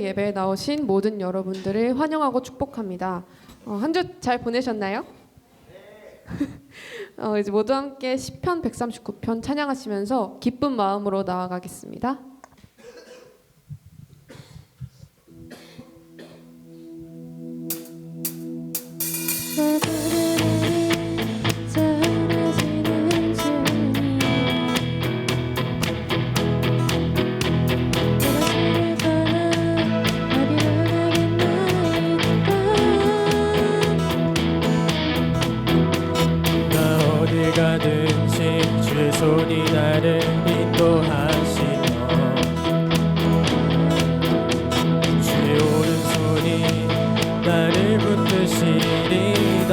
예배에 나오신 모든 여러분들을 환영하고 축복합니다. 한 주 잘 보내셨나요? 이제 모두 함께 시편 139편 찬양하시면서 기쁜 마음으로 나아가겠습니다. 가든지 주의 손이 나를 인도하시며 주의 오른손이 나를 붙드시리다.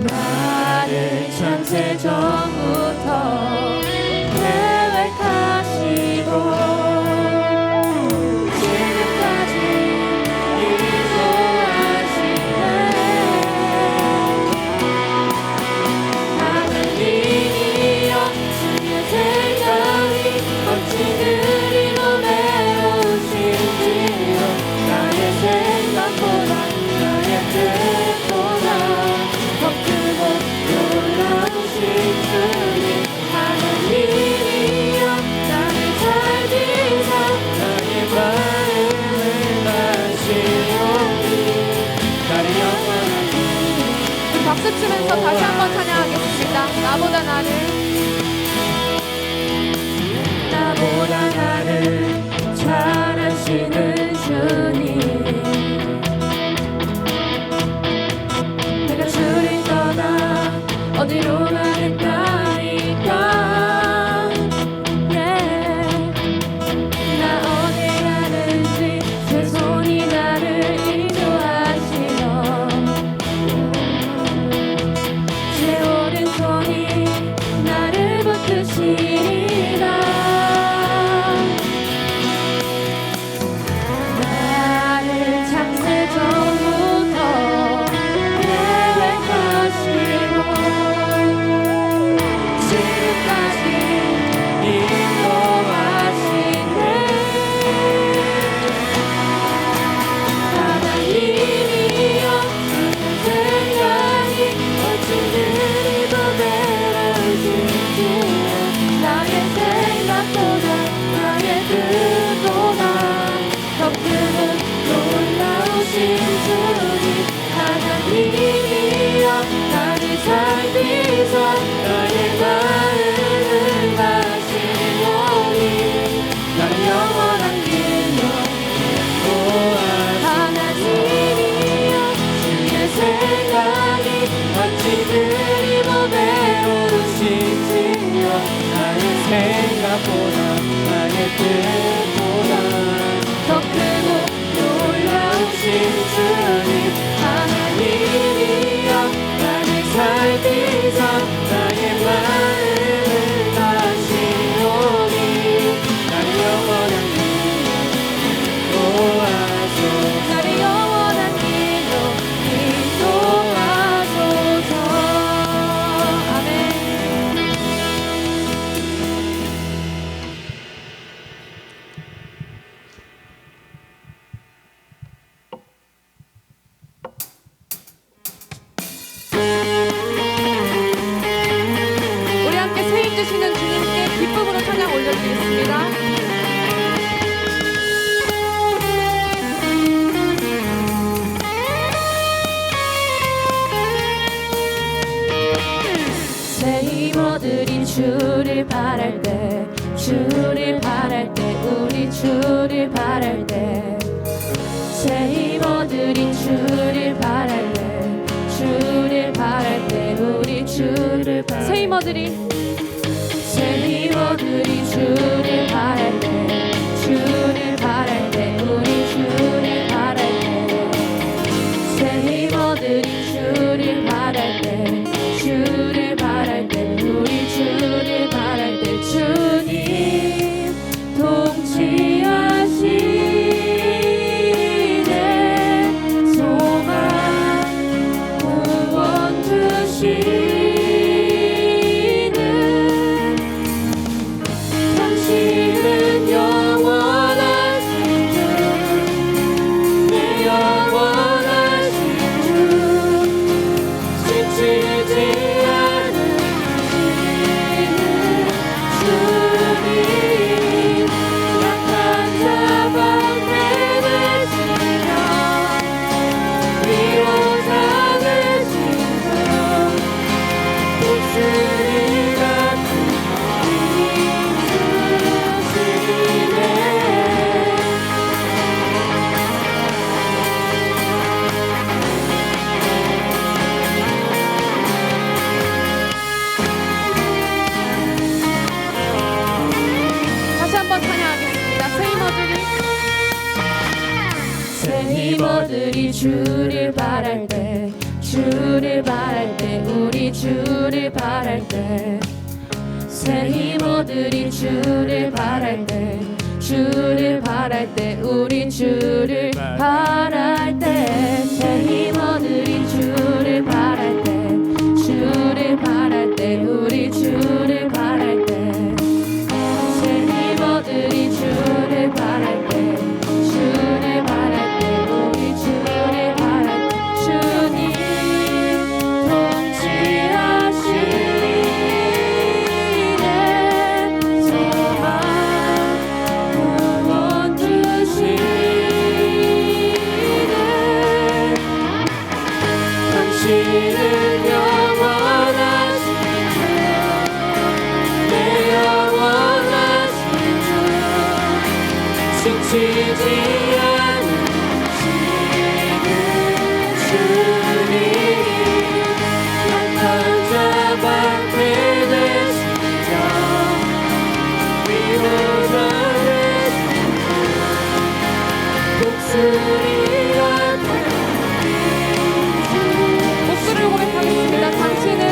나를 창세 전부터 계획하시고 박수 치면서 다시 한번 찬양하겠습니다. 나보다 나를 잘하시는 주님, 내가 주를 떠나 어디로 가겠나이까. 나 어디 가는지 제 손이 나를 인도하시며 제 오른손이 나를 붙드시리라. 나를 창세 전부터 계획하시고 지금까지 인도하시네. 하나님이여 생각이 어찌 그리도 배려주시지. 나의 생각보다 나의 뜻보다 더 크고 놀라우신 주님, 하나님이여 나를 살피사 나의 마음을 다시오니 나를 영원한 길로 인도하소서. 하나님이여 주의 생각이 어찌 그리 보배로우신지요. 나의 생각보다 나의 뜻보다 더 크고 놀라우신 주님, 하나님이여 나를 살피사 나의 마음을 다시오니 나를 영원한 길로 인도하소서. 나를 영원한 길로 인도하소서. 아멘. 우리 함께 세임 주시는 주님께 기쁨으로 찬양 올려드리겠습니다. 새 힘어들인 주를 바랄 때, 주를 바랄 때, 우리 주를 바랄 때, 새 힘어들인 주를 바랄 때, 주를 바랄 때, 우리 주를 바랄 때, 새 힘어들이 새 힘어들인 주를 바랄 때, 주를 바랄 때, 우리 주를 바랄 때, 새 힘어들인 주를 바랄 때, 주를 바랄 때, 우리 주를 바랄 때, 주님 통치하시네. 소망 구원 주시는 당신을 주를 바랄 때 주를 바랄 때 우리 주를 바랄 때 새 힘 얻으리 주를 바랄 때 주를 바랄 때 우리 주를 바랄 때 새 힘 얻으리 주를 바랄 때 주를 바랄 때 우리 주를 바랄 때 새 힘 얻으리 주를 바랄 때 주를 바랄 때 우리 주를 바랄 때 주님 통치하시네 소망 구원 주시네 당신은 영원하신 주 내 영원하신 주 지치지 않으시는 주님 약한 자 방패 되시며 위로자 되시며 목소리 목소리를 고백하겠습니다. 당신은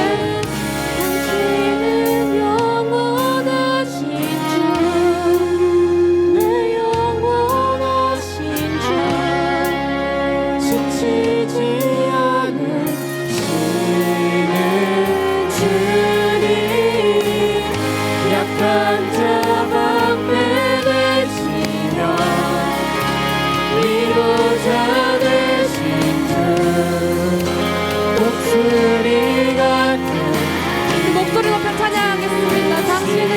영원하신 주 내 영원하신 주 지치지 않으시는 주님 약한 자 방패 되시며 위로자 되신 주 목소리가 목소리 높여 찬양하겠습니다. 당신은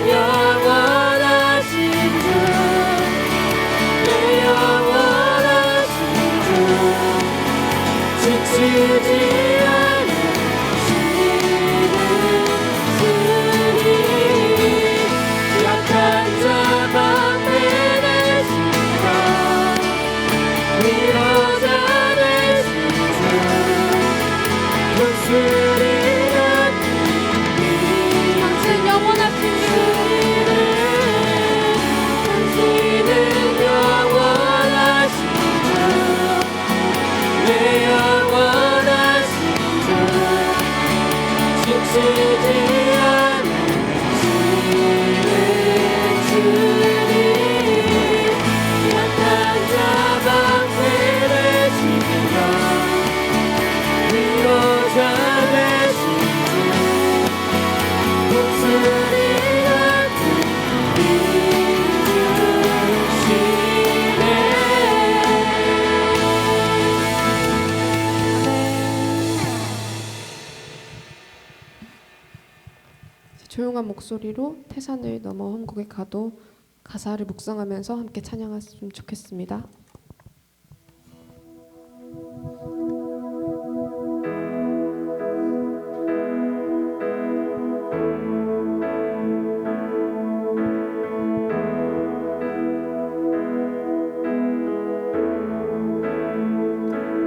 영원하신 주 내 영원하신 주 지치지 않으시는 주님 약한 자 방패 되시며 위로자 되신 주 목소리가 당신 영원하신 주 당신은 영원하신 주 내 영원하신 주 지치지 않으시는 주님 약한 자 방패 되시며 위로자 되신 주 목소리가 들리시네 조용한 목소리로 태산을 넘어 험곡에 가도 가사를 묵상하면서 함께 찬양했으면 좋겠습니다.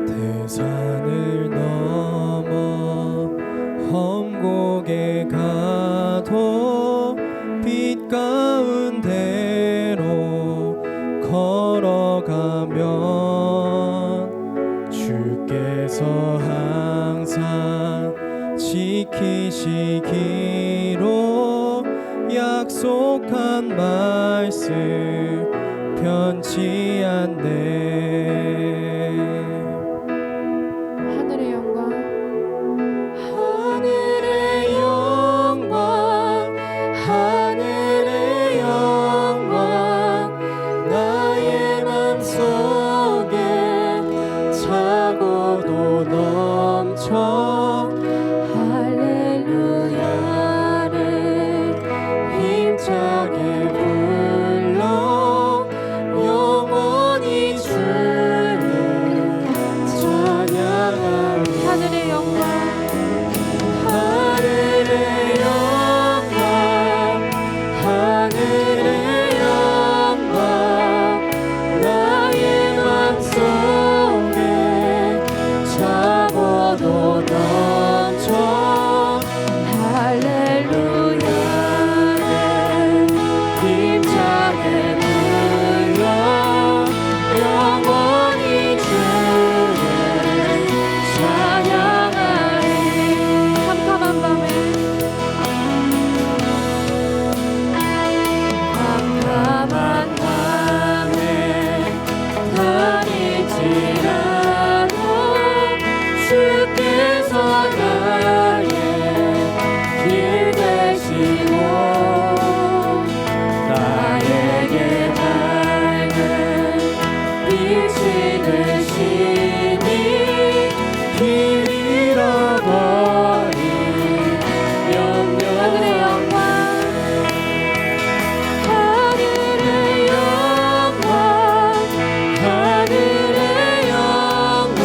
태산을 넘어 험곡에 가도 빛 가운데로 걸어가면 주께서 항상 지키시기로 약속한 말씀 변치 않네. 하늘의 영광 하늘의 영광 하늘의 영광 나의 맘속에 차고도 넘쳐 할렐루야를 힘차게 불러 영원히 주 빛이 되시니 길 잃어버린 영영 하늘의 영광 하늘의 영광 하늘의 영광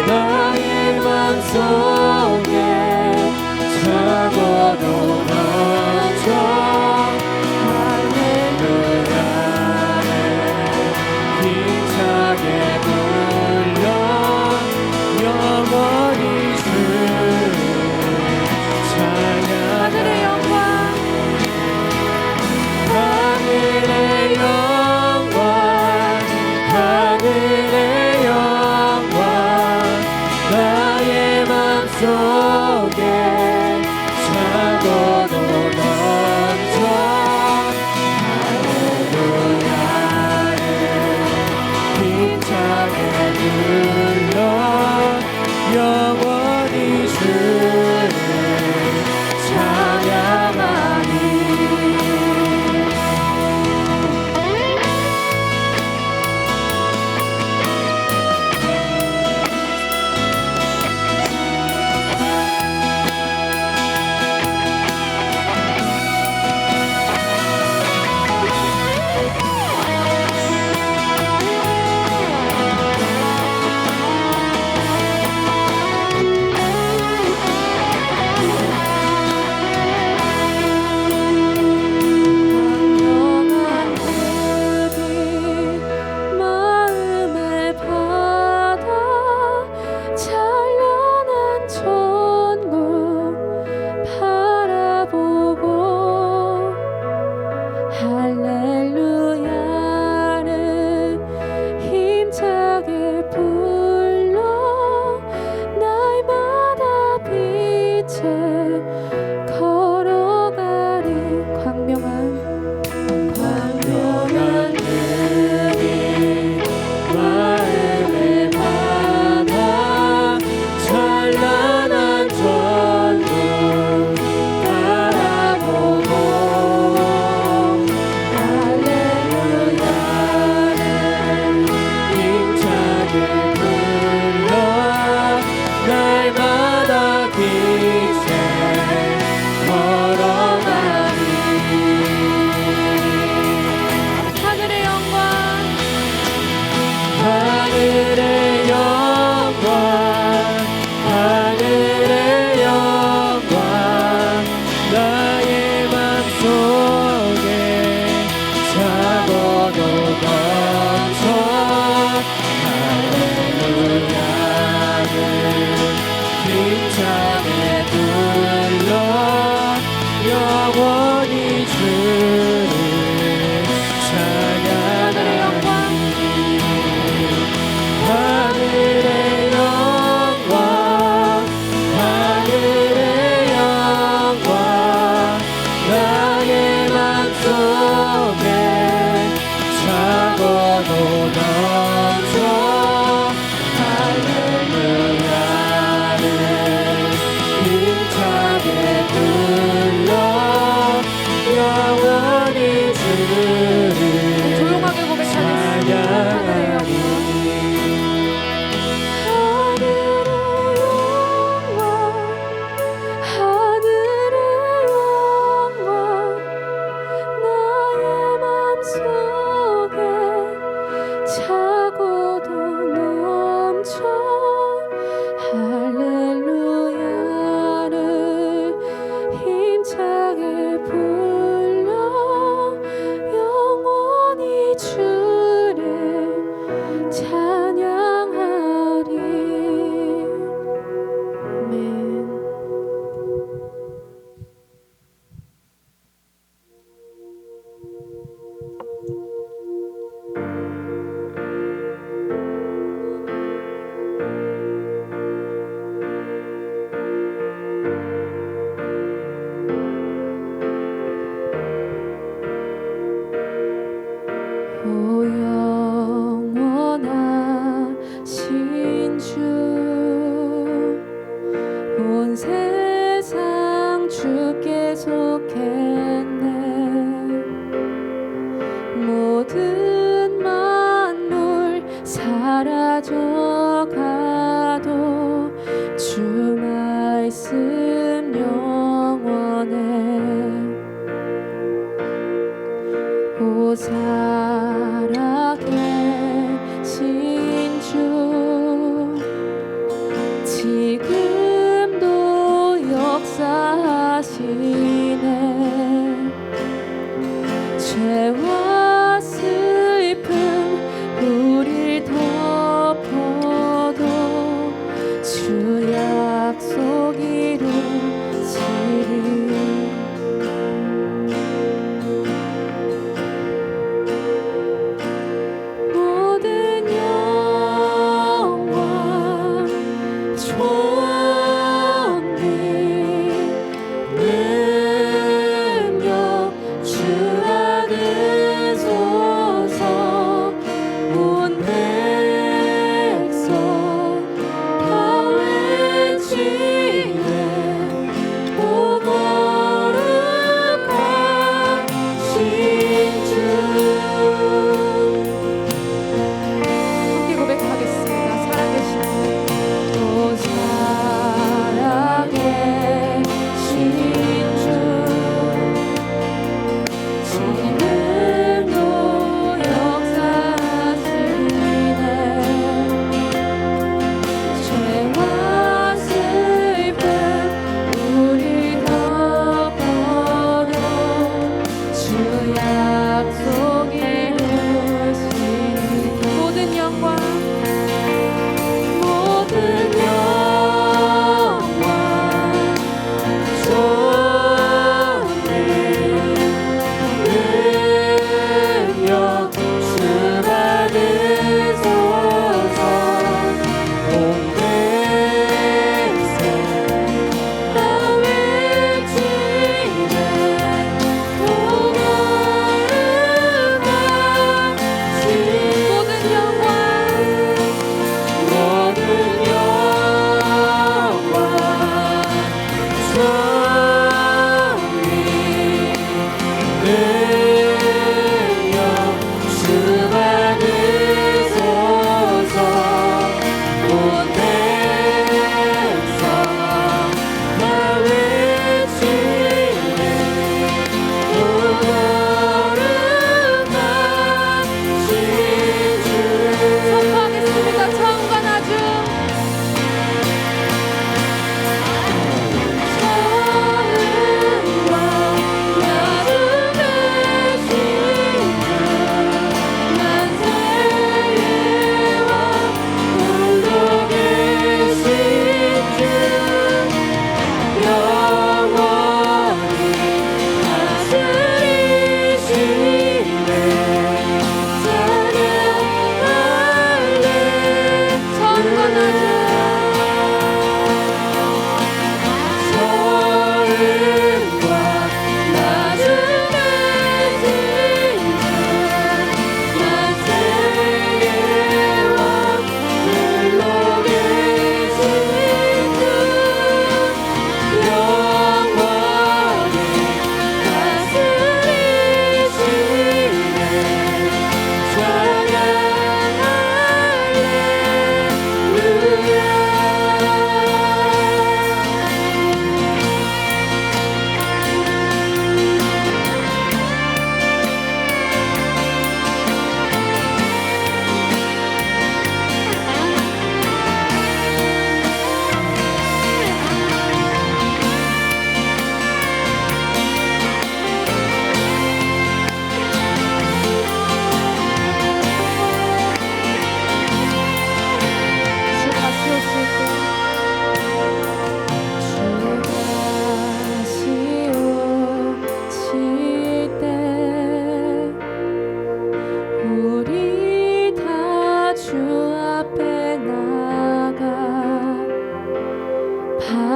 나의 맘속에 차고도 넘쳐 할렐루야를 힘차게 불러 영원히 주를 찬양 하늘의 영광 하늘의 영광 하늘의 영광 나의 맘속에 차고도 넘쳐 할렐루야를 힘차게 불러 영원히 주를 찬양하니 광명한 흙이 마음의 바다 찬란한 천국 바라보고 할렐루야를 힘차게 불러 날마다 빛에 걸어가리 광명한 흙이 마음의 바다 찬란한 천국 바라보고 할렐루야를 힘차게 불러 날마다 빛에 걸어가리 하늘의 영광 하늘의 영광 하늘의 영광 나의 맘속에 차고도 넘쳐 할렐루야를 힘차게 불러 영원히 주를 찬양하니 하늘의 영광 하늘의 영광 나의 맘속에 차고도 넘쳐 할렐루야를 힘차게 불러 영원히 주를 조용하게 고백하겠습니다. 하늘의 영광 하늘의 영광 나의 맘속에 차고도 넘쳐 할렐루야를 힘차게 불러 영원히 주를 찬양하리 아멘. 오 영원하신 주 온 세상 주께 속했네 모든 만물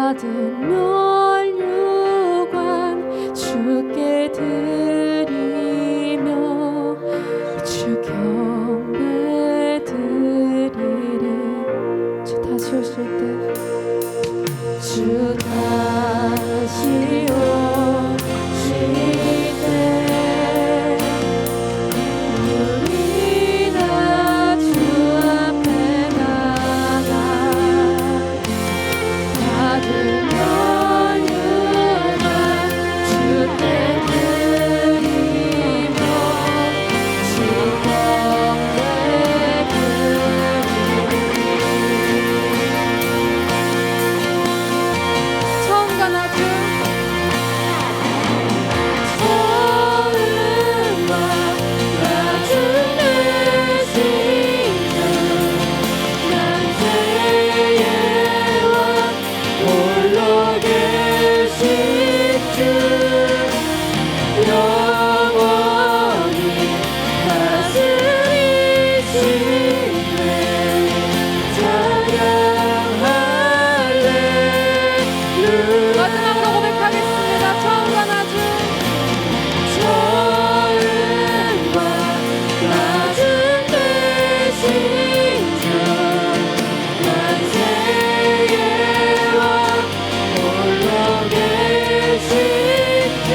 받은 멸류관 주께 드리며 주 경배 드리리. 주 다시 오실 때 주 다시 오실 때 우리 다 주 앞에 나가 받은 멸류관 주께 드리며 주 경배 처음과 나중 처음과 나중 되시는 난세의 왕 홀로 계신 주 영원히 다스리시네 찬양할렐루야. 마지막으로 고백하겠습니다. 처음과 나중 처음과 나중 되신 주 만세의 왕 홀로 계신 주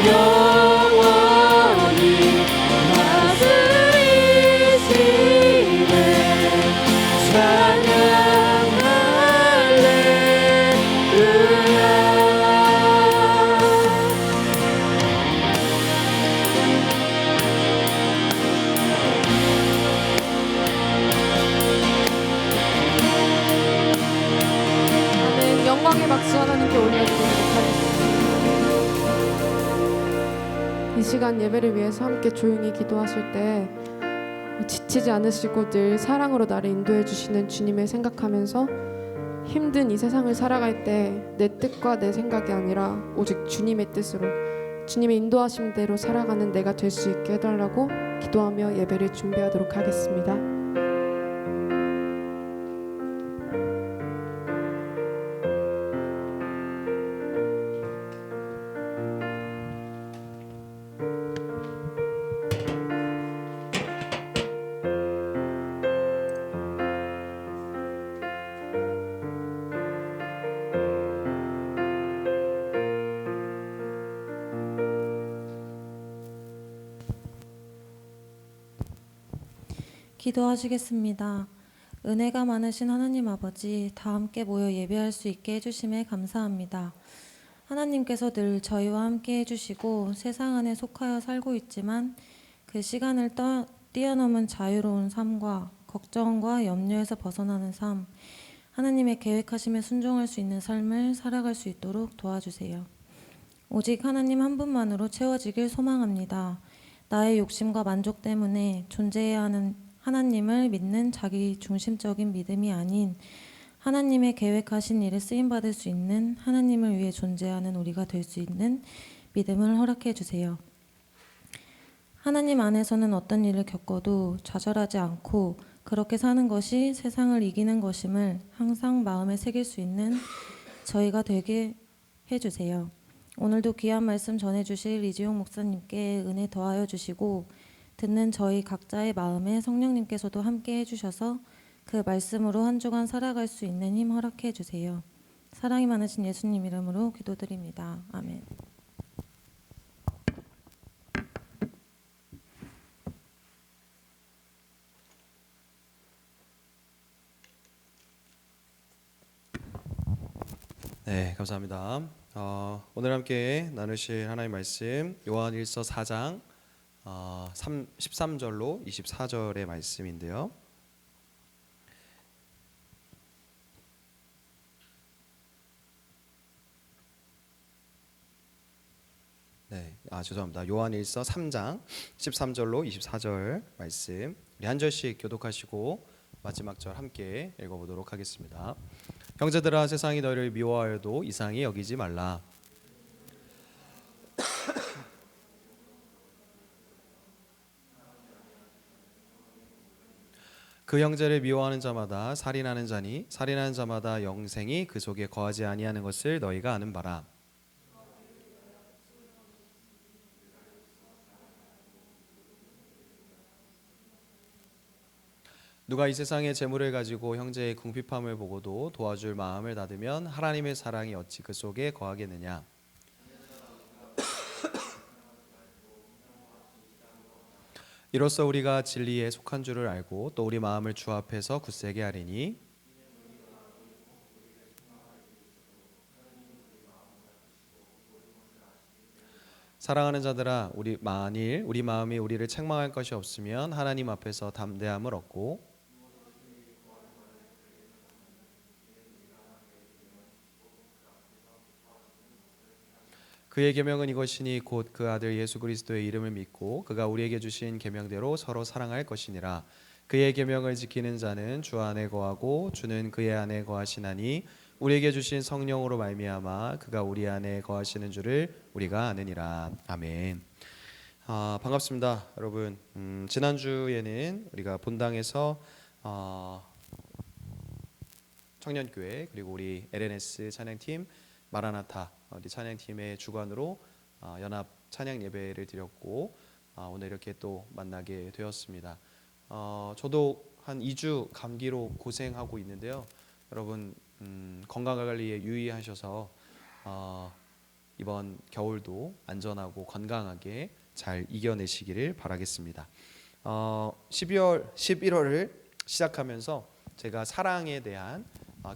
영원히 다스리시네 아멘. 영광의 박수 하나님께 올려드리도록 하겠습니다. 이 시간 예배를 위해서 함께 조용히 기도하실 때 지치지 않으시고 늘 사랑으로 나를 인도해 주시는 주님을 생각하면서 힘든 이 세상을 살아갈 때 내 뜻과 내 생각이 아니라 오직 주님의 뜻으로 주님의 인도하심대로 살아가는 내가 될 수 있게 해달라고 기도하며 예배를 준비하도록 하겠습니다. 기도하시겠습니다. 은혜가 많으신 하나님 아버지, 다 함께 모여 예배할 수 있게 해주심에 감사합니다. 하나님께서 늘 저희와 함께 해주시고 세상 안에 속하여 살고 있지만 그 시간을 뛰어넘은 자유로운 삶과 걱정과 염려에서 벗어나는 삶, 하나님의 계획하심에 순종할 수 있는 삶을 살아갈 수 있도록 도와주세요. 오직 하나님 한 분만으로 채워지길 소망합니다. 나의 욕심과 만족 때문에 존재해야 하는 하나님을 믿는 자기 중심적인 믿음이 아닌 하나님의 계획하신 일에 쓰임받을 수 있는 하나님을 위해 존재하는 우리가 될 수 있는 믿음을 허락해 주세요. 하나님 안에서는 어떤 일을 겪어도 좌절하지 않고 그렇게 사는 것이 세상을 이기는 것임을 항상 마음에 새길 수 있는 저희가 되게 해주세요. 오늘도 귀한 말씀 전해주실 이지용 목사님께 은혜 더하여 주시고 듣는 저희 각자의 마음에 성령님께서도 함께 해주셔서 그 말씀으로 한 주간 살아갈 수 있는 힘 허락해 주세요. 사랑이 많으신 예수님 이름으로 기도드립니다. 아멘. 네, 감사합니다. 오늘 함께 나누실 하나님의 말씀 요한일서 4장 13절로 24절의 말씀인데요. 네, 죄송합니다. 요한일서 3장 13절로 24절 말씀 우리 한 절씩 교독하시고 마지막 절 함께 읽어보도록 하겠습니다. 형제들아, 세상이 너희를 미워하여도 이상히 여기지 말라. 그 형제를 미워하는 자마다 살인하는 자니 살인하는 자마다 영생이 그 속에 거하지 아니하는 것을 너희가 아는 바라. 누가 이 세상의 재물을 가지고 형제의 궁핍함을 보고도 도와줄 마음을 닫으면 하나님의 사랑이 어찌 그 속에 거하겠느냐. 이로써 우리가 진리에 속한 줄을 알고 또 우리 마음을 주 앞에서 굳세게 하리니 사랑하는 자들아, 만일 우리 마음이 우리를 책망할 것이 없으면 하나님 앞에서 담대함을 얻고 그의 계명은 이것이니 곧 그 아들 예수 그리스도의 이름을 믿고 그가 우리에게 주신 계명대로 서로 사랑할 것이니라. 그의 계명을 지키는 자는 주 안에 거하고 주는 그의 안에 거하시나니 우리에게 주신 성령으로 말미암아 그가 우리 안에 거하시는 줄을 우리가 아느니라. 아멘. 반갑습니다, 여러분. 지난주에는 우리가 본당에서 청년교회 그리고 우리 LNS 찬양팀 마라나타 우리 찬양팀의 주관으로 연합 찬양 예배를 드렸고 오늘 이렇게 또 만나게 되었습니다. 저도 한 2주 감기로 고생하고 있는데요. 여러분 건강관리에 유의하셔서 이번 겨울도 안전하고 건강하게 잘 이겨내시기를 바라겠습니다. 11월을 시작하면서 제가 사랑에 대한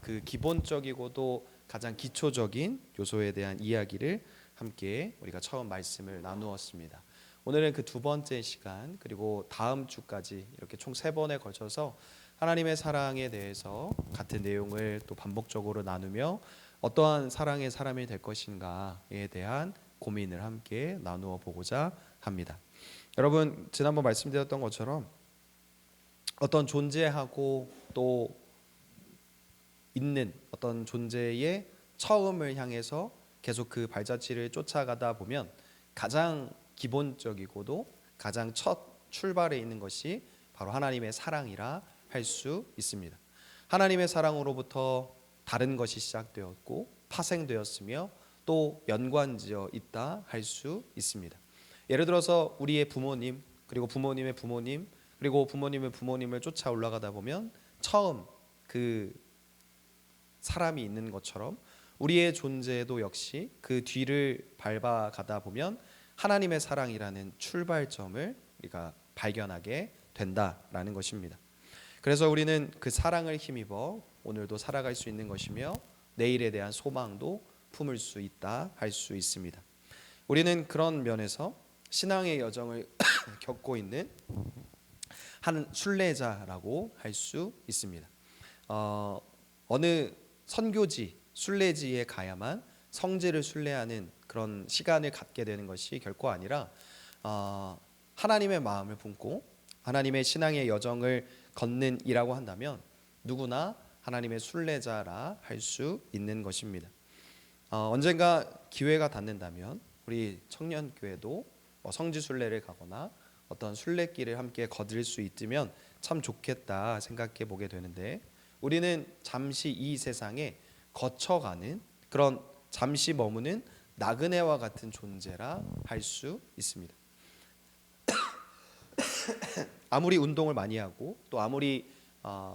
그 기본적이고도 가장 기초적인 요소에 대한 이야기를 함께 우리가 처음 말씀을 나누었습니다. 오늘은 그 두 번째 시간 그리고 다음 주까지 이렇게 총 3번에 걸쳐서 하나님의 사랑에 대해서 같은 내용을 또 반복적으로 나누며 어떠한 사랑의 사람이 될 것인가에 대한 고민을 함께 나누어 보고자 합니다. 여러분 지난번 말씀드렸던 것처럼 어떤 존재하고 또 있는 어떤 존재의 처음을 향해서 계속 그 발자취를 쫓아가다 보면 가장 기본적이고도 가장 첫 출발에 있는 것이 바로 하나님의 사랑이라 할 수 있습니다. 하나님의 사랑으로부터 다른 것이 시작되었고 파생되었으며 또 연관지어 있다 할 수 있습니다. 예를 들어서 우리의 부모님 그리고 부모님의 부모님 그리고 부모님의 부모님을 쫓아 올라가다 보면 처음 그 사람이 있는 것처럼 우리의 존재도 역시 그 뒤를 밟아가다 보면 하나님의 사랑이라는 출발점을 우리가 발견하게 된다라는 것입니다. 그래서 우리는 그 사랑을 힘입어 오늘도 살아갈 수 있는 것이며 내일에 대한 소망도 품을 수 있다 할 수 있습니다. 우리는 그런 면에서 신앙의 여정을 겪고 있는 한 순례자라고 할 수 있습니다. 어느 선교지, 순례지에 가야만 성지를 순례하는 그런 시간을 갖게 되는 것이 결코 아니라 하나님의 마음을 품고 하나님의 신앙의 여정을 걷는 이라고 한다면 누구나 하나님의 순례자라 할 수 있는 것입니다. 언젠가 기회가 닿는다면 우리 청년교회도 성지 순례를 가거나 어떤 순례길을 함께 거들 수 있으면 참 좋겠다 생각해 보게 되는데 우리는 잠시 이 세상에 거쳐가는 그런 잠시 머무는 나그네와 같은 존재라 할 수 있습니다. 아무리 운동을 많이 하고 또 아무리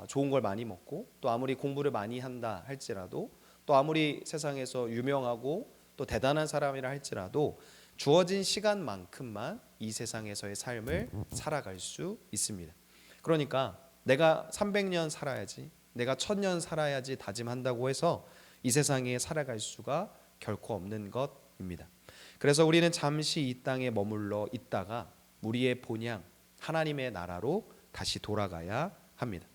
좋은 걸 많이 먹고 또 아무리 공부를 많이 한다 할지라도 또 아무리 세상에서 유명하고 또 대단한 사람이라 할지라도 주어진 시간만큼만 이 세상에서의 삶을 살아갈 수 있습니다. 그러니까 내가 300년 살아야지 내가 1000년 살아야지 다짐한다고 해서 이 세상에 살아갈 수가 결코 없는 것입니다. 그래서 우리는 잠시 이 땅에 머물러 있다가 우리의 본향 하나님의 나라로 다시 돌아가야 합니다.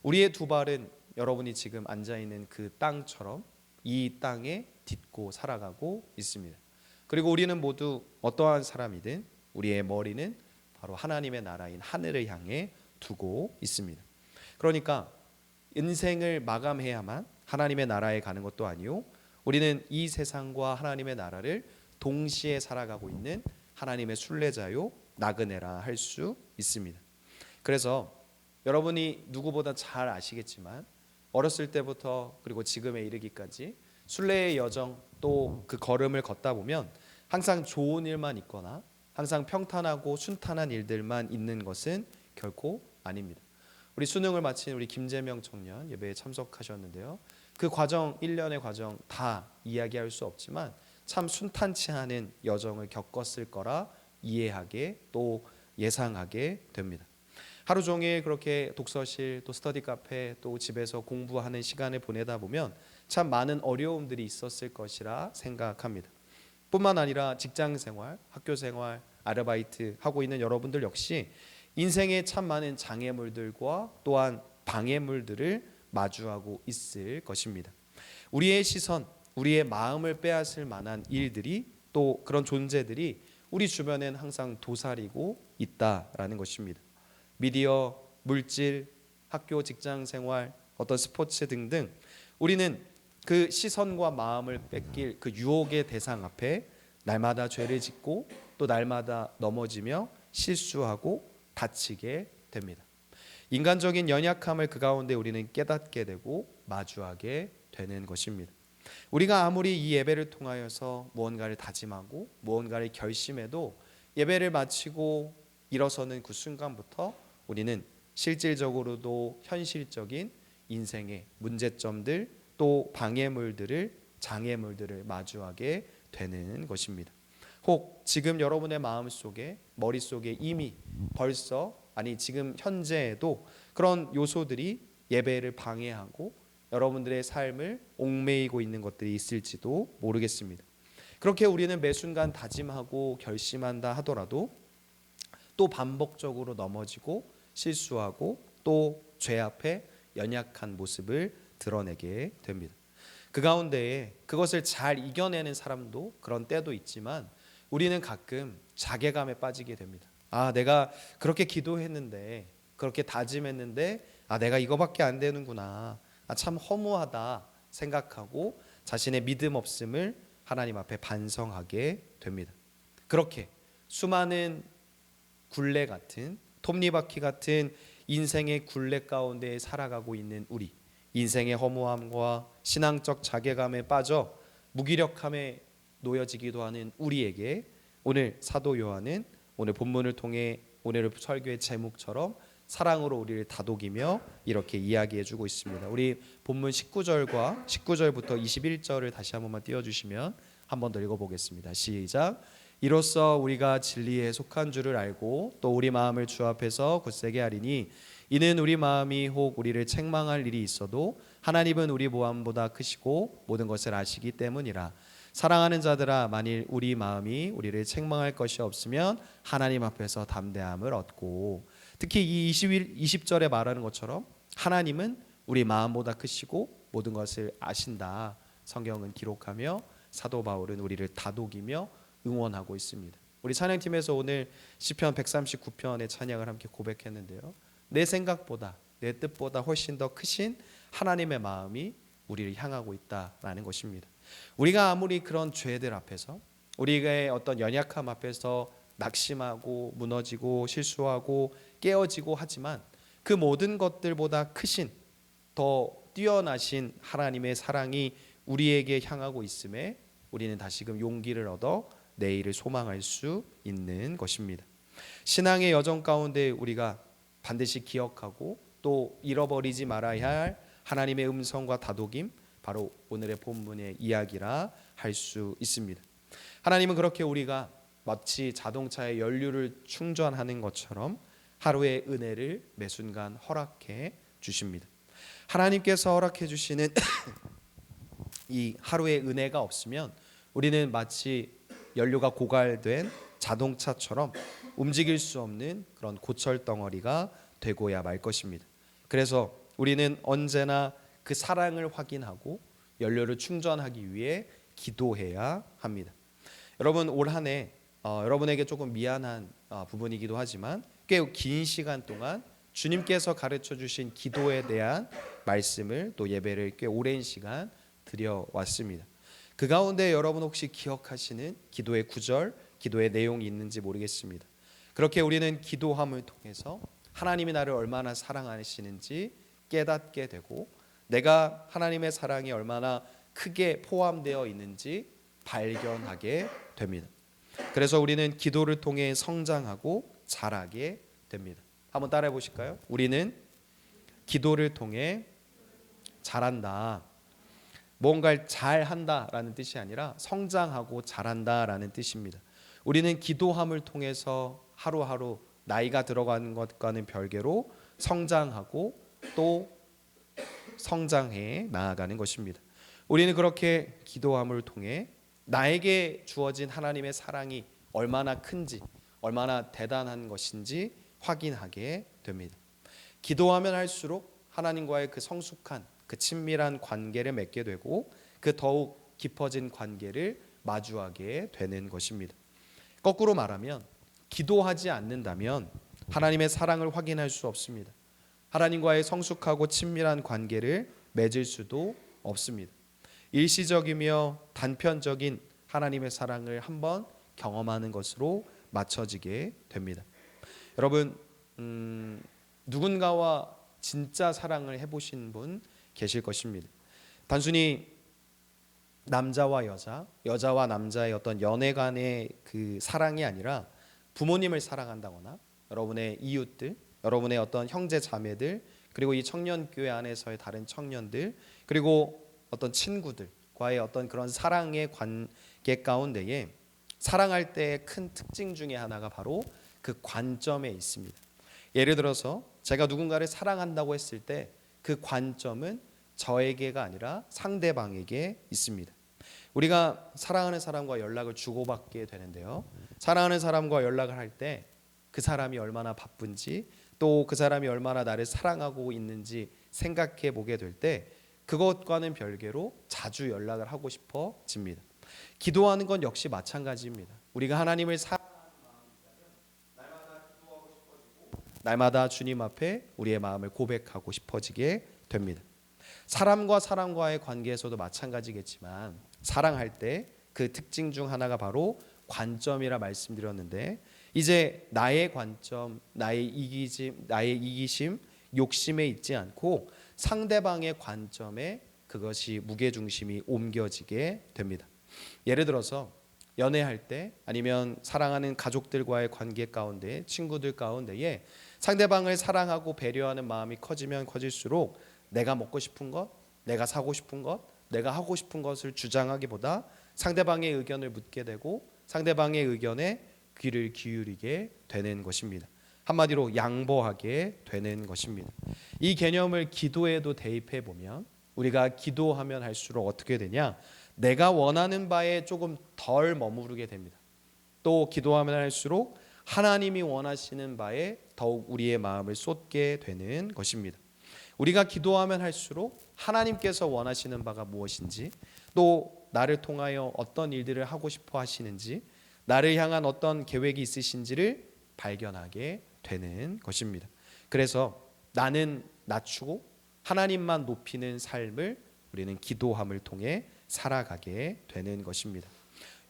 우리의 두 발은 여러분이 지금 앉아있는 그 땅처럼 이 땅에 딛고 살아가고 있습니다. 그리고 우리는 모두 어떠한 사람이든 우리의 머리는 바로 하나님의 나라인 하늘을 향해 두고 있습니다. 그러니까 인생을 마감해야만 하나님의 나라에 가는 것도 아니요 우리는 이 세상과 하나님의 나라를 동시에 살아가고 있는 하나님의 순례자요 나그네라 할 수 있습니다. 그래서 여러분이 누구보다 잘 아시겠지만 어렸을 때부터 그리고 지금에 이르기까지 순례의 여정 또 그 걸음을 걷다 보면 항상 좋은 일만 있거나 항상 평탄하고 순탄한 일들만 있는 것은 결코 아닙니다. 우리 수능을 마친 우리 김재명 청년 예배에 참석하셨는데요. 그 과정 1년의 과정 다 이야기할 수 없지만 참 순탄치 않은 여정을 겪었을 거라 이해하게 또 예상하게 됩니다. 하루 종일 그렇게 독서실 또 스터디 카페 또 집에서 공부하는 시간을 보내다 보면 참 많은 어려움들이 있었을 것이라 생각합니다. 뿐만 아니라 직장 생활, 학교 생활, 아르바이트 하고 있는 여러분들 역시 인생에 참 많은 장애물들과 또한 방해물들을 마주하고 있을 것입니다. 우리의 시선, 우리의 마음을 빼앗을 만한 일들이 또 그런 존재들이 우리 주변엔 항상 도사리고 있다라는 것입니다. 미디어, 물질, 학교, 직장 생활, 어떤 스포츠 등등 우리는 그 시선과 마음을 뺏길 그 유혹의 대상 앞에 날마다 죄를 짓고 또 날마다 넘어지며 실수하고 다치게 됩니다. 인간적인 연약함을 그 가운데 우리는 깨닫게 되고 마주하게 되는 것입니다. 우리가 아무리 이 예배를 통하여서 무언가를 다짐하고 무언가를 결심해도 예배를 마치고 일어서는 그 순간부터 우리는 실질적으로도 현실적인 인생의 문제점들 또 방해물들을 장애물들을 마주하게 되는 것입니다. 혹 지금 여러분의 마음속에 머릿속에 이미 벌써 아니 지금 현재에도 그런 요소들이 예배를 방해하고 여러분들의 삶을 옥매이고 있는 것들이 있을지도 모르겠습니다. 그렇게 우리는 매 순간 다짐하고 결심한다 하더라도 또 반복적으로 넘어지고 실수하고 또 죄 앞에 연약한 모습을 드러내게 됩니다. 그 가운데에 그것을 잘 이겨내는 사람도 그런 때도 있지만 우리는 가끔 자괴감에 빠지게 됩니다. 아, 내가 그렇게 기도했는데 그렇게 다짐했는데 내가 이거밖에 안 되는구나. 참 허무하다 생각하고 자신의 믿음 없음을 하나님 앞에 반성하게 됩니다. 그렇게 수많은 굴레 같은 톱니바퀴 같은 인생의 굴레 가운데 살아가고 있는 우리, 인생의 허무함과 신앙적 자괴감에 빠져 무기력함에 놓여지기도 하는 우리에게 오늘 사도 요한은 오늘 본문을 통해 오늘 설교의 제목처럼 사랑으로 우리를 다독이며 이렇게 이야기해주고 있습니다. 우리 본문 19절과 19절부터 21절을 다시 한 번만 띄워주시면 한 번 더 읽어보겠습니다. 시작. 이로써 우리가 진리에 속한 줄을 알고 또 우리 마음을 주 앞에서 굳세게 하리니 이는 우리 마음이 혹 우리를 책망할 일이 있어도 하나님은 우리 모함보다 크시고 모든 것을 아시기 때문이라. 사랑하는 자들아, 만일 우리 마음이 우리를 책망할 것이 없으면 하나님 앞에서 담대함을 얻고, 특히 이 20절에 말하는 것처럼 하나님은 우리 마음보다 크시고 모든 것을 아신다. 성경은 기록하며 사도 바울은 우리를 다독이며 응원하고 있습니다. 우리 찬양팀에서 오늘 시편 139편의 찬양을 함께 고백했는데요. 내 생각보다 내 뜻보다 훨씬 더 크신 하나님의 마음이 우리를 향하고 있다라는 것입니다. 우리가 아무리 그런 죄들 앞에서 우리의 어떤 연약함 앞에서 낙심하고 무너지고 실수하고 깨어지고 하지만 그 모든 것들보다 크신 더 뛰어나신 하나님의 사랑이 우리에게 향하고 있음에 우리는 다시금 용기를 얻어 내일을 소망할 수 있는 것입니다. 신앙의 여정 가운데 우리가 반드시 기억하고 또 잃어버리지 말아야 할 하나님의 음성과 다독임, 바로 오늘의 본문의 이야기라 할 수 있습니다. 하나님은 그렇게 우리가 마치 자동차의 연료를 충전하는 것처럼 하루의 은혜를 매 순간 허락해 주십니다. 하나님께서 허락해 주시는 이 하루의 은혜가 없으면 우리는 마치 연료가 고갈된 자동차처럼 움직일 수 없는 그런 고철 덩어리가 되고야 말 것입니다. 그래서 우리는 언제나 그 사랑을 확인하고 연료를 충전하기 위해 기도해야 합니다. 여러분, 올 한 해 여러분에게 조금 미안한 부분이기도 하지만 꽤 긴 시간 동안 주님께서 가르쳐 주신 기도에 대한 말씀을 또 예배를 꽤 오랜 시간 드려왔습니다. 그 가운데 여러분 혹시 기억하시는 기도의 구절, 기도의 내용이 있는지 모르겠습니다. 그렇게 우리는 기도함을 통해서 하나님이 나를 얼마나 사랑하시는지 깨닫게 되고 내가 하나님의 사랑이 얼마나 크게 포함되어 있는지 발견하게 됩니다. 그래서 우리는 기도를 통해 성장하고 자라게 됩니다. 한번 따라해 보실까요? 우리는 기도를 통해 자란다. 뭔가를 잘한다라는 뜻이 아니라 성장하고 자란다라는 뜻입니다. 우리는 기도함을 통해서 하루하루 나이가 들어가는 것과는 별개로 성장하고 또 성장해 나아가는 것입니다. 우리는 그렇게 기도함을 통해 나에게 주어진 하나님의 사랑이 얼마나 큰지, 얼마나 대단한 것인지 확인하게 됩니다. 기도하면 할수록 하나님과의 그 성숙한, 그 친밀한 관계를 맺게 되고 그 더욱 깊어진 관계를 마주하게 되는 것입니다. 거꾸로 말하면 기도하지 않는다면 하나님의 사랑을 확인할 수 없습니다. 하나님과의 성숙하고 친밀한 관계를 맺을 수도 없습니다. 일시적이며 단편적인 하나님의 사랑을 한번 경험하는 것으로 맞춰지게 됩니다. 여러분, 누군가와 진짜 사랑을 해보신 분 계실 것입니다. 단순히 남자와 여자, 여자와 남자의 어떤 연애 간의 그 사랑이 아니라 부모님을 사랑한다거나 여러분의 이웃들, 여러분의 어떤 형제 자매들, 그리고 이 청년교회 안에서의 다른 청년들, 그리고 어떤 친구들과의 어떤 그런 사랑의 관계 가운데에 사랑할 때의 큰 특징 중에 하나가 바로 그 관점에 있습니다. 예를 들어서 제가 누군가를 사랑한다고 했을 때 그 관점은 저에게가 아니라 상대방에게 있습니다. 우리가 사랑하는 사람과 연락을 주고받게 되는데요. 사랑하는 사람과 연락을 할 때 그 사람이 얼마나 바쁜지 또 그 사람이 얼마나 나를 사랑하고 있는지 생각해 보게 될 때 그것과는 별개로 자주 연락을 하고 싶어집니다. 기도하는 건 역시 마찬가지입니다. 우리가 하나님을 사랑하는 마음이 있다면 날마다 기도하고 싶어지고 날마다 주님 앞에 우리의 마음을 고백하고 싶어지게 됩니다. 사람과 사람과의 관계에서도 마찬가지겠지만 사랑할 때 그 특징 중 하나가 바로 관점이라 말씀드렸는데 이제 나의 관점, 나의 이기심, 욕심에 있지 않고 상대방의 관점에 그것이 무게중심이 옮겨지게 됩니다. 예를 들어서 연애할 때 아니면 사랑하는 가족들과의 관계 가운데 친구들 가운데에 상대방을 사랑하고 배려하는 마음이 커지면 커질수록 내가 먹고 싶은 것, 내가 사고 싶은 것, 내가 하고 싶은 것을 주장하기보다 상대방의 의견을 묻게 되고 상대방의 의견에 귀를 기울이게 되는 것입니다. 한마디로 양보하게 되는 것입니다. 이 개념을 기도에도 대입해 보면 우리가 기도하면 할수록 어떻게 되냐? 내가 원하는 바에 조금 덜 머무르게 됩니다. 또 기도하면 할수록 하나님이 원하시는 바에 더욱 우리의 마음을 쏟게 되는 것입니다. 우리가 기도하면 할수록 하나님께서 원하시는 바가 무엇인지 또 나를 통하여 어떤 일들을 하고 싶어 하시는지 나를 향한 어떤 계획이 있으신지를 발견하게 되는 것입니다. 그래서 나는 낮추고 하나님만 높이는 삶을 우리는 기도함을 통해 살아가게 되는 것입니다.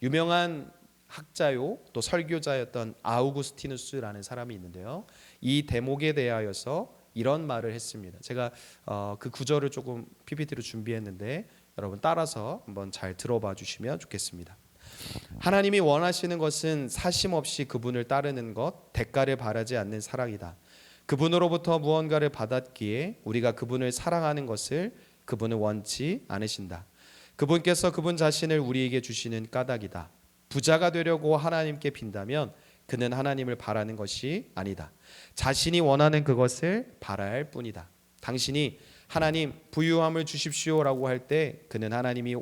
유명한 학자요 또 설교자였던 아우구스티누스라는 사람이 있는데요. 이 대목에 대하여서 이런 말을 했습니다. 제가 그 구절을 조금 PPT로 준비했는데 여러분 따라서 한번 잘 들어봐 주시면 좋겠습니다. 하나님이 원하시는 것은 사심 없이 그분을 따르는 것, 대가를 바라지 않는 사랑이다. 그분으로부터 무언가를 받았기에 우리가 그분을 사랑하는 것을 그분은 원치 않으신다. 그분께서 그분 자신을 우리에게 주시는 까닭이다. 부자가 되려고 하나님께 빈다면 그는 하나님을 바라는 것이 아니다. 자신이 원하는 그것을 바랄 뿐이다. 당신이 하나님 부유함을 주십시오라고 할 때 그는 하나님이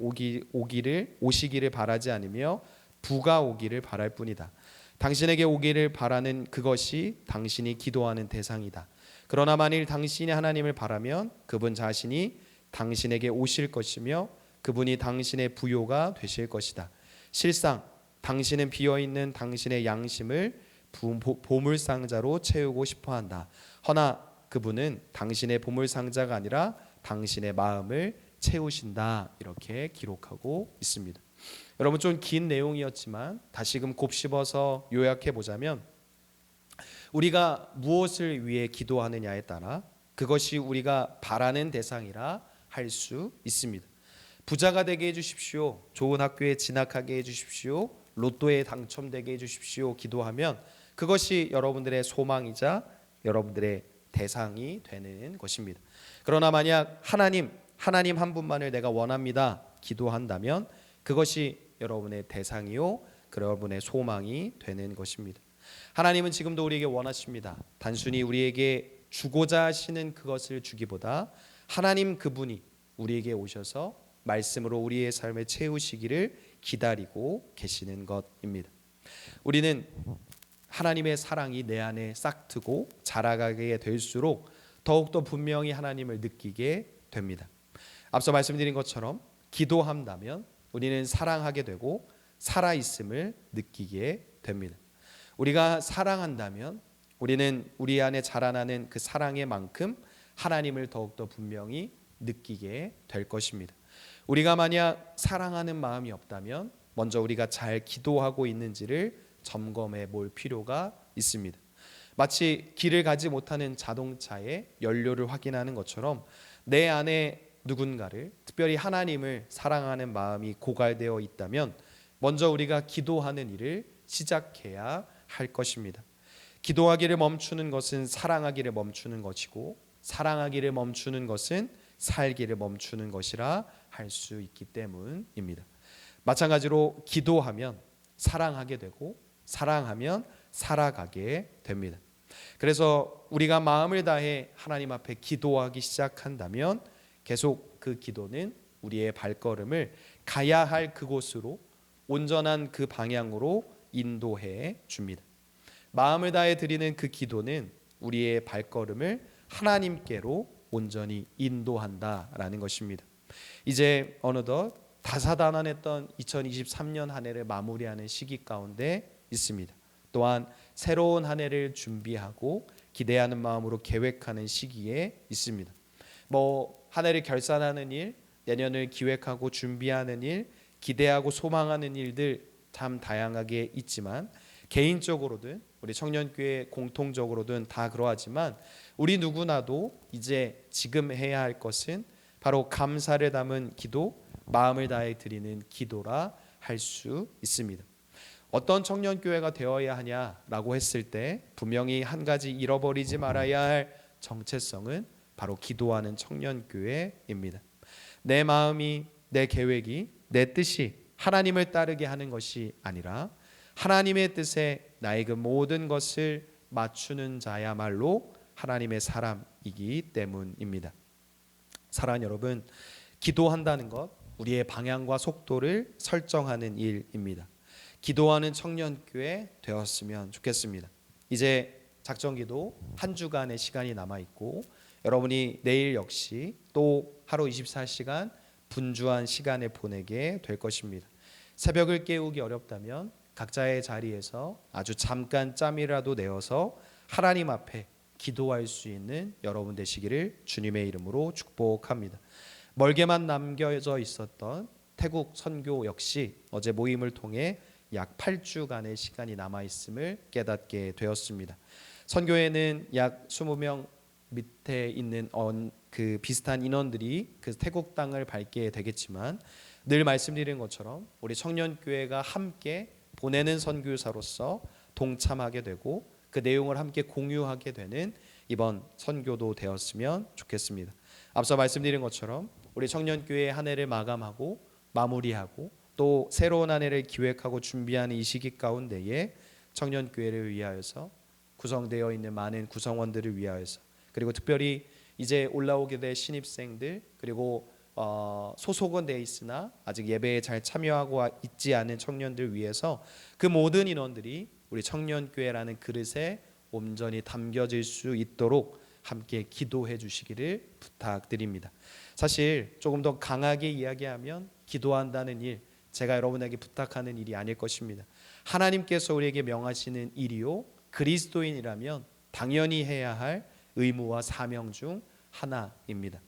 오시기를 바라지 않으며 부가 오기를 바랄 뿐이다. 당신에게 오기를 바라는 그것이 당신이 기도하는 대상이다. 그러나 만일 당신이 하나님을 바라면 그분 자신이 당신에게 오실 것이며 그분이 당신의 부요가 되실 것이다. 실상 당신은 비어있는 당신의 양심을 보물상자로 채우고 싶어한다. 허나 그분은 당신의 보물상자가 아니라 당신의 마음을 채우신다. 이렇게 기록하고 있습니다. 여러분 좀 긴 내용이었지만 다시금 곱씹어서 요약해 보자면 우리가 무엇을 위해 기도하느냐에 따라 그것이 우리가 바라는 대상이라 할 수 있습니다. 부자가 되게 해주십시오. 좋은 학교에 진학하게 해주십시오. 로또에 당첨되게 해주십시오. 기도하면 그것이 여러분들의 소망이자 여러분들의 대상이 되는 것입니다. 그러나 만약 하나님 한 분만을 내가 원합니다. 기도한다면 그것이 여러분의 대상이요 여러분의 소망이 되는 것입니다. 하나님은 지금도 우리에게 원하십니다. 단순히 우리에게 주고자 하시는 그것을 주기보다 하나님 그분이 우리에게 오셔서 말씀으로 우리의 삶을 채우시기를 기다리고 계시는 것입니다. 우리는 하나님의 사랑이 내 안에 싹트고 자라가게 될수록 더욱더 분명히 하나님을 느끼게 됩니다. 앞서 말씀드린 것처럼 기도한다면 우리는 사랑하게 되고 살아있음을 느끼게 됩니다. 우리가 사랑한다면 우리는 우리 안에 자라나는 그 사랑의 만큼 하나님을 더욱더 분명히 느끼게 될 것입니다. 우리가 만약 사랑하는 마음이 없다면 먼저 우리가 잘 기도하고 있는지를 점검해 볼 필요가 있습니다. 마치 길을 가지 못하는 자동차의 연료를 확인하는 것처럼 내 안에 누군가를, 특별히 하나님을 사랑하는 마음이 고갈되어 있다면 먼저 우리가 기도하는 일을 시작해야 할 것입니다. 기도하기를 멈추는 것은 사랑하기를 멈추는 것이고 사랑하기를 멈추는 것은 살기를 멈추는 것이라 할 수 있기 때문입니다. 마찬가지로 기도하면 사랑하게 되고 사랑하면 살아가게 됩니다. 그래서 우리가 마음을 다해 하나님 앞에 기도하기 시작한다면 계속 그 기도는 우리의 발걸음을 가야 할 그곳으로 온전한 그 방향으로 인도해 줍니다. 마음을 다해 드리는 그 기도는 우리의 발걸음을 하나님께로 온전히 인도한다라는 것입니다. 이제 어느덧 다사다난했던 2023년 한 해를 마무리하는 시기 가운데 있습니다. 또한 새로운 한 해를 준비하고 기대하는 마음으로 계획하는 시기에 있습니다. 한 해를 결산하는 일, 내년을 기획하고 준비하는 일, 기대하고 소망하는 일들 참 다양하게 있지만 개인적으로든 우리 청년교회 공통적으로든 다 그러하지만 우리 누구나도 이제 지금 해야 할 것은 바로 감사를 담은 기도, 마음을 다해 드리는 기도라 할 수 있습니다. 어떤 청년교회가 되어야 하냐라고 했을 때 분명히 한 가지 잃어버리지 말아야 할 정체성은 바로 기도하는 청년교회입니다. 내 마음이, 내 계획이, 내 뜻이 하나님을 따르게 하는 것이 아니라 하나님의 뜻에 나의 그 모든 것을 맞추는 자야말로 하나님의 사람이기 때문입니다. 사랑하는 여러분, 기도한다는 것, 우리의 방향과 속도를 설정하는 일입니다. 기도하는 청년교회 되었으면 좋겠습니다. 이제 작정기도 한 주간의 시간이 남아있고 여러분이 내일 역시 또 하루 24시간 분주한 시간을 보내게 될 것입니다. 새벽을 깨우기 어렵다면 각자의 자리에서 아주 잠깐 짬이라도 내어서 하나님 앞에 기도할 수 있는 여러분 되시기를 주님의 이름으로 축복합니다. 멀게만 남겨져 있었던 태국 선교 역시 어제 모임을 통해 약 8주간의 시간이 남아있음을 깨닫게 되었습니다. 선교에는 약 20명 밑에 있는 그 비슷한 인원들이 그 태국 땅을 밟게 되겠지만 늘 말씀드린 것처럼 우리 청년교회가 함께 보내는 선교사로서 동참하게 되고 그 내용을 함께 공유하게 되는 이번 선교도 되었으면 좋겠습니다. 앞서 말씀드린 것처럼 우리 청년교회 한 해를 마감하고 마무리하고 또 새로운 한 해를 기획하고 준비하는 이 시기 가운데에 청년교회를 위하여서 구성되어 있는 많은 구성원들을 위하여서 그리고 특별히 이제 올라오게 될 신입생들 그리고 소속은 돼 있으나 아직 예배에 잘 참여하고 있지 않은 청년들 위해서 그 모든 인원들이 우리 청년교회라는 그릇에 온전히 담겨질 수 있도록 함께 기도해 주시기를 부탁드립니다. 사실 조금 더 강하게 이야기하면 기도한다는 일, 제가 여러분에게 부탁하는 일이 아닐 것입니다. 하나님께서 우리에게 명하시는 일이요 그리스도인이라면 당연히 해야 할 의무와 사명 중 하나입니다.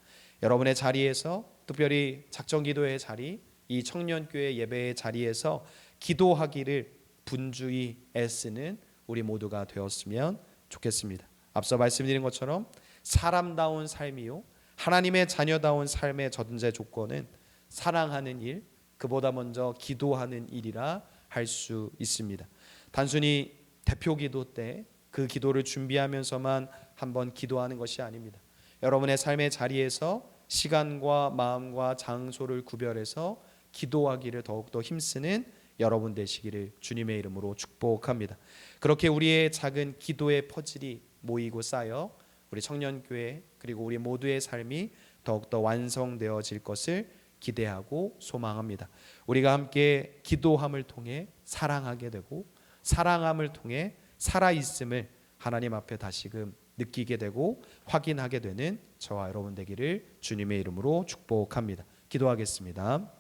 여러분의 자리에서 특별히 작정기도의 자리, 이 청년교회 예배의 자리에서 기도하기를 분주히 애쓰는 우리 모두가 되었으면 좋겠습니다. 앞서 말씀드린 것처럼 사람다운 삶이요 하나님의 자녀다운 삶의 전제 조건은 사랑하는 일, 그보다 먼저 기도하는 일이라 할 수 있습니다. 단순히 대표 기도 때 그 기도를 준비하면서만 한번 기도하는 것이 아닙니다. 여러분의 삶의 자리에서 시간과 마음과 장소를 구별해서 기도하기를 더욱더 힘쓰는 여러분 되시기를 주님의 이름으로 축복합니다. 그렇게 우리의 작은 기도의 퍼즐이 모이고 쌓여 우리 청년교회 그리고 우리 모두의 삶이 더욱더 완성되어질 것을 기대하고 소망합니다. 우리가 함께 기도함을 통해 사랑하게 되고 사랑함을 통해 살아있음을 하나님 앞에 다시금 느끼게 되고 확인하게 되는 저와 여러분 되기를 주님의 이름으로 축복합니다. 기도하겠습니다.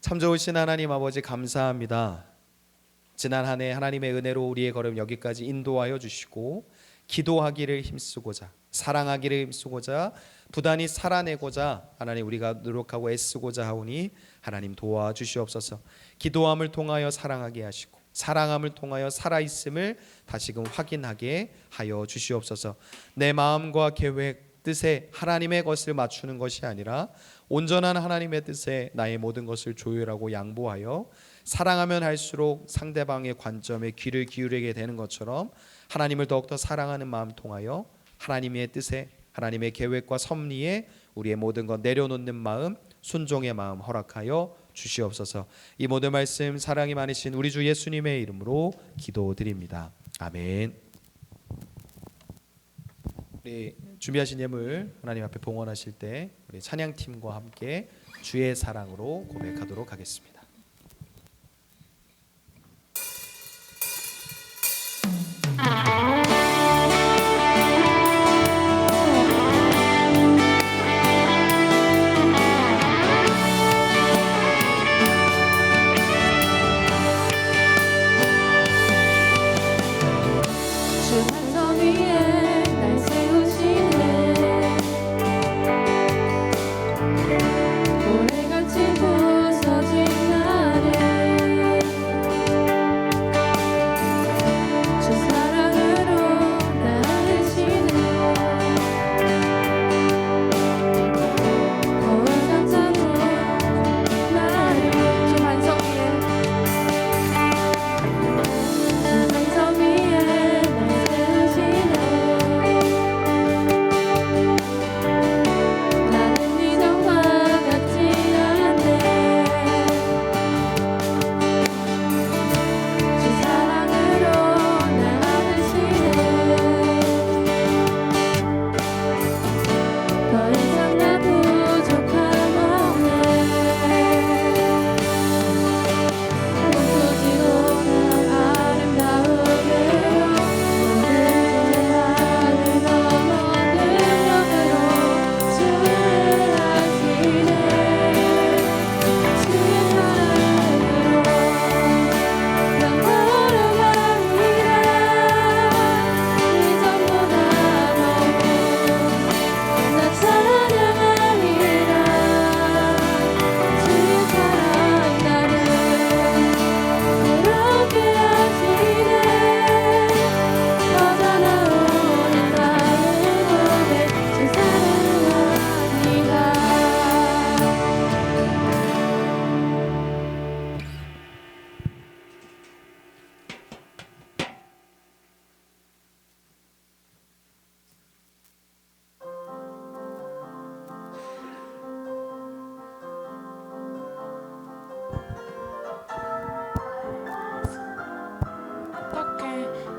참 좋으신 하나님 아버지 감사합니다. 지난 한 해 하나님의 은혜로 우리의 걸음 여기까지 인도하여 주시고 기도하기를 힘쓰고자 사랑하기를 힘쓰고자 부단히 살아내고자 하나님 우리가 노력하고 애쓰고자 하오니 하나님 도와주시옵소서. 기도함을 통하여 사랑하게 하시고 사랑함을 통하여 살아있음을 다시금 확인하게 하여 주시옵소서. 내 마음과 계획 뜻에 하나님의 것을 맞추는 것이 아니라 온전한 하나님의 뜻에 나의 모든 것을 조율하고 양보하여 사랑하면 할수록 상대방의 관점에 귀를 기울이게 되는 것처럼 하나님을 더욱더 사랑하는 마음 통하여 하나님의 뜻에 하나님의 계획과 섭리에 우리의 모든 것 내려놓는 마음 순종의 마음 허락하여 주시옵소서. 이 모든 말씀 사랑이 많으신 우리 주 예수님의 이름으로 기도드립니다. 아멘. 우리 준비하신 예물 하나님 앞에 봉헌하실 때 우리 찬양팀과 함께 주의 사랑으로 고백하도록 하겠습니다.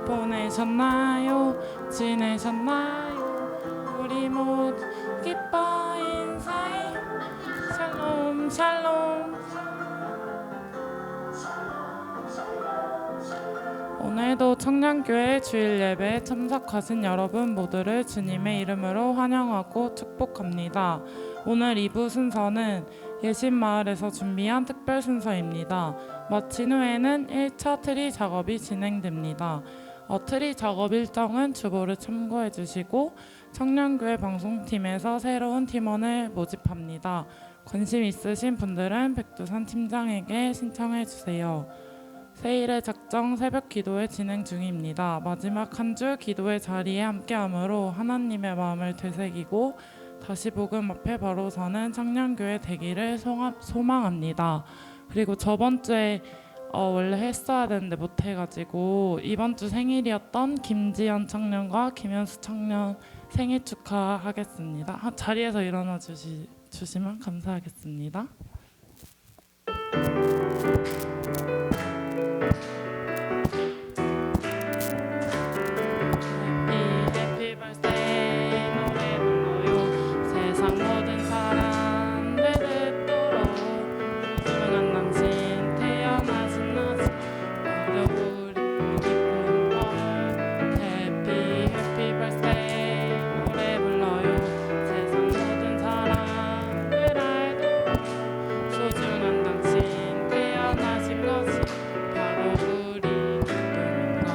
보내셨나요? 지내셨나요? 우리 모두 기뻐 인사해. 샬롬 샬롬. 오늘도 청년교회 주일 예배에 참석하신 여러분 모두를 주님의 이름으로 환영하고 축복합니다. 오늘 2부 순서는 예신마을에서 준비한 특별 순서입니다. 마친 후에는 1차 트리 작업이 진행됩니다. 트리 작업 일정은 주보를 참고해 주시고 청년교회 방송팀에서 새로운 팀원을 모집합니다. 관심 있으신 분들은 백두산 팀장에게 신청해 주세요. 새1회 작정 새벽 기도회 진행 중입니다. 마지막 한 주 기도의 자리에 함께함으로 하나님의 마음을 되새기고 다시 복음 앞에 바로 서는 청년교회 되기를 소망합니다. 그리고 저번 주에 원래 했어야 되는데 못해가지고 이번 주 생일이었던 김지연 청년과 김현수 청년 생일 축하하겠습니다. 자리에서 일어나 주시면 감사하겠습니다. Happy birthday 노래 불러요. 세상 모든 사람들 듣도록 소중한 당신 태어나신 날 바로 우리 기쁜 걸. Happy birthday 노래 불러요. 세상 모든 사람들 알도록 소중한 당신 태어나신 것이 바로 우리 기쁨인 걸.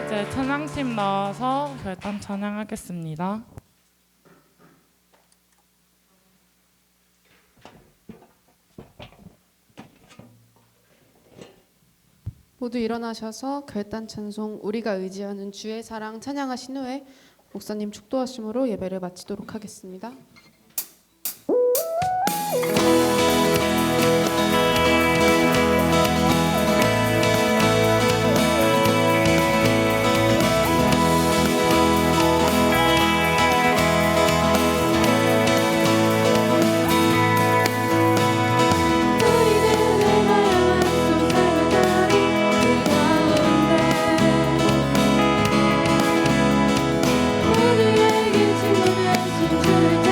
이제 찬양팀 나와서 결단 찬양하겠습니다. 모두 일어나셔서 결단 찬송 우리가 의지하는 주의 사랑 찬양하신 후에 목사님 축도하심으로 예배를 마치도록 하겠습니다. 우리에게 주문하신 주를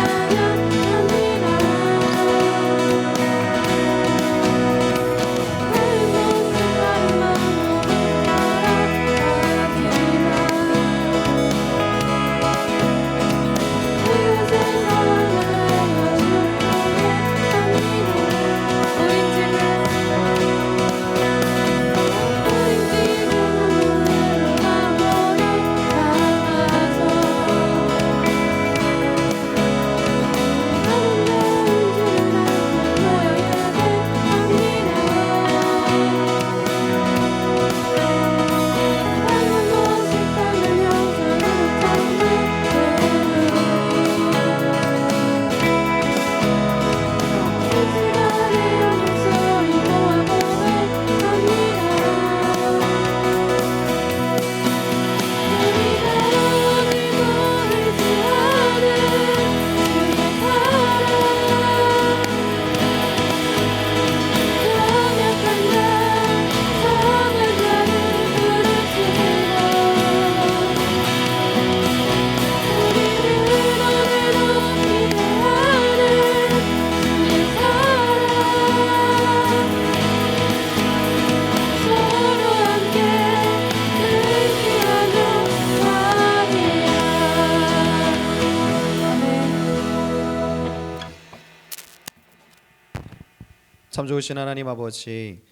참 좋으신 하나님 아버지,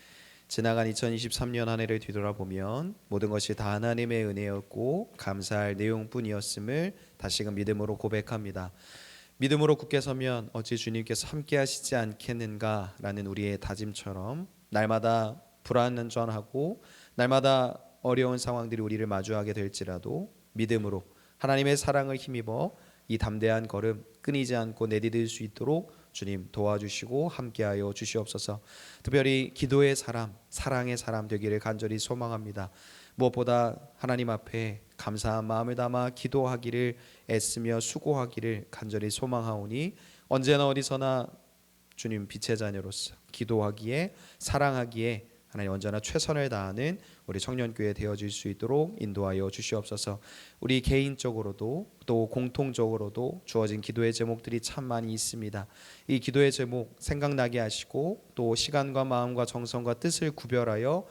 지나간 2023년 한 해를 뒤돌아보면 모든 것이 다 하나님의 은혜였고 감사할 내용뿐이었음을 다시금 믿음으로 고백합니다. 믿음으로 굳게 서면 어찌 주님께서 함께 하시지 않겠는가 라는 우리의 다짐처럼 날마다 불안전하고 날마다 어려운 상황들이 우리를 마주하게 될지라도 믿음으로 하나님의 사랑을 힘입어 이 담대한 걸음 끊이지 않고 내디딜 수 있도록 주님 도와주시고 함께하여 주시옵소서. 특별히 기도의 사람, 사랑의 사람 되기를 간절히 소망합니다. 무엇보다 하나님 앞에 감사한 마음을 담아 기도하기를 애쓰며 수고하기를 간절히 소망하오니 언제나 어디서나 주님 빛의 자녀로서 기도하기에 사랑하기에 하나님 언제나 최선을 다하는 우리 청년교회 되어질 수 있도록 인도하여 주시옵소서. 우리 개인적으로도 또 공통적으로도 주어진 기도의 제목들이 참 많이 있습니다. 이 기도의 제목 생각나게 하시고 또 시간과 마음과 정성과 뜻을 구별하여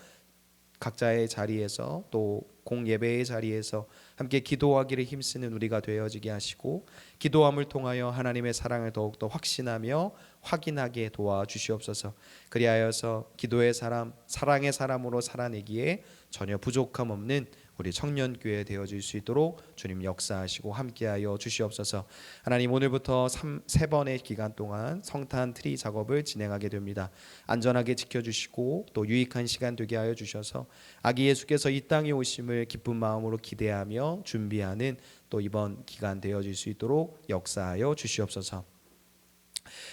각자의 자리에서 또 공예배의 자리에서 함께 기도하기를 힘쓰는 우리가 되어지게 하시고 기도함을 통하여 하나님의 사랑을 더욱더 확신하며 확인하게 도와주시옵소서. 그리하여서 기도의 사람, 사랑의 사람으로 살아내기에 전혀 부족함 없는 우리 청년교회 되어질 수 있도록 주님 역사하시고 함께하여 주시옵소서. 하나님, 오늘부터 세 번의 기간 동안 성탄 트리 작업을 진행하게 됩니다. 안전하게 지켜주시고 또 유익한 시간 되게 하여 주셔서 아기 예수께서 이 땅에 오심을 기쁜 마음으로 기대하며 준비하는 또 이번 기간 되어질 수 있도록 역사하여 주시옵소서.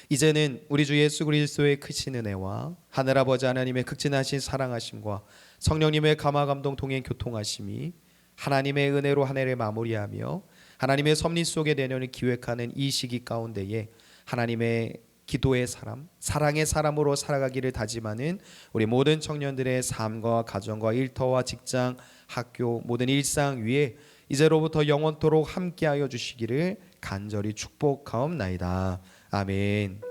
이제는 우리 주 예수 그리스도의 크신 은혜와 하늘아버지 하나님의 극진하신 사랑하심과 성령님의 감화 감동 동행 교통하심이 하나님의 은혜로 한 해를 마무리하며 하나님의 섭리 속에 내년을 기획하는 이 시기 가운데에 하나님의 기도의 사람, 사랑의 사람으로 살아가기를 다짐하는 우리 모든 청년들의 삶과 가정과 일터와 직장, 학교, 모든 일상 위에 이제로부터 영원토록 함께하여 주시기를 간절히 축복하옵나이다. 아멘.